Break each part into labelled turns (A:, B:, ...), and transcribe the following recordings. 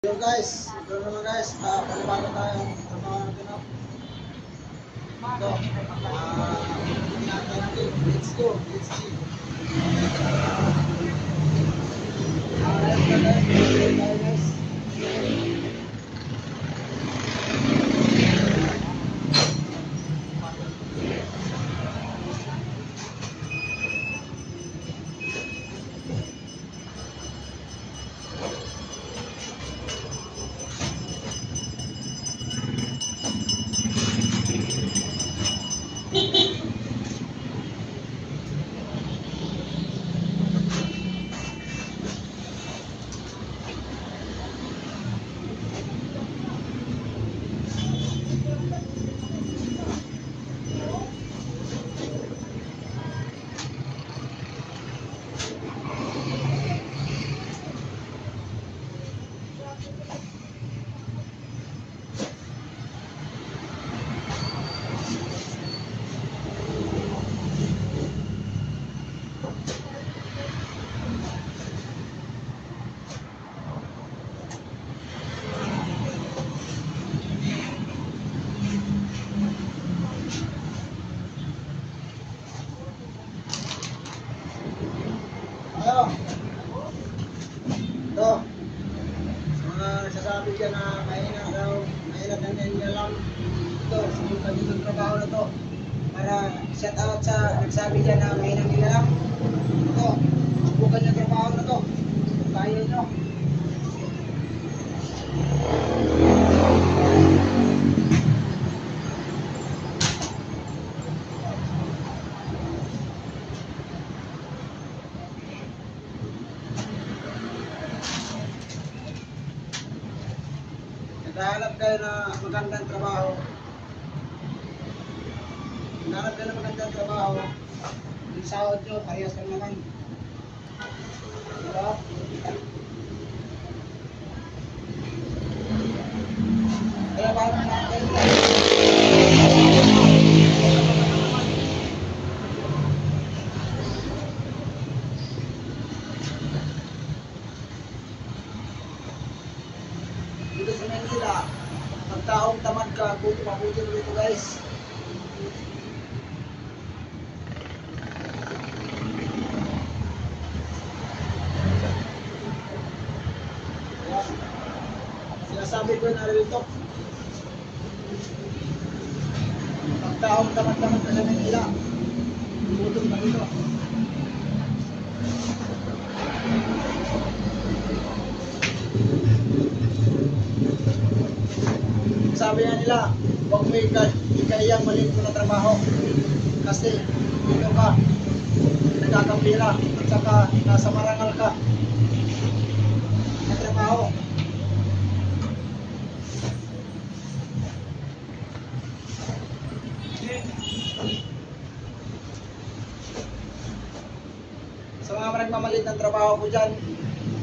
A: Yun guys, ito naman guys, panibago tayo. Trabaho natin ako. Ito, pinatay natin. Let's go, let's see. Let's go guys. Ito, sa mga nagsasabi dyan na mahina daw, mahirap na nila lang. Ito, sumunod dito ang trabaho na to. Para shout out sa nagsabi dyan na mahina nila lang. Ito, bukan yung trabaho na to. Kaya nyo. Naghahanap kayo na magandang trabaho. Naghahanap kayo na magandang trabaho. Yung sahod nyo, parehas lang naman. Diba? Kaya parang natin dito sa Manila, pag taong tamad ka, mabuti mo dito guys. Sinasabi ko na rin ito. Pag taong tamad-tamad ka sa Manila, mabuti mo dito. Sabi nga nila, huwag mo ikayang maliit mo na trabaho kasi dito ka nagkakapira at saka nasa marangal ka na trabaho. Sa mga nagmamalit ng trabaho ko dyan,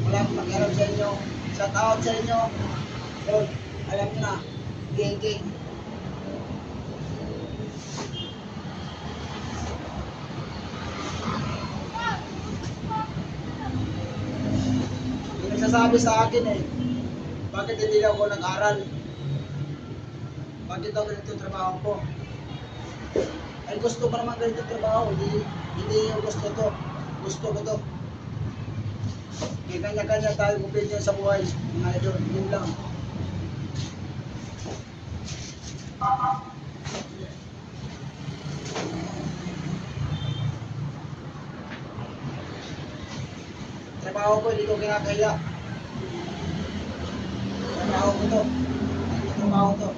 A: wala akong mag-aral sa inyo, shout out sa inyo. Yun, alam nyo na, geng-geng. Yung nagsasabi sa akin bakit hindi daw ako nag-aral? Bakit daw ganito yung trabaho ko? Ay gusto ko naman ganito yung trabaho, hindi yung gusto to. Gusto ko to. May kanya-kanya tayo opinion sa buhay, mga idol, yun lang. Trabaho ko, hindi ko kinakaya. Trabaho ko to. Trabaho to.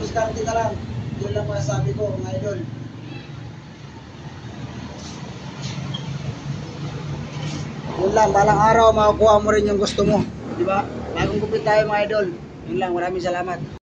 A: diskarte ka lang. Yun lang masasabi ko, mga idol. Yun lang, balang araw makukuha mo rin yung gusto mo. Di ba? Bagong gupit tayo mga idol. Yun lang, maraming salamat.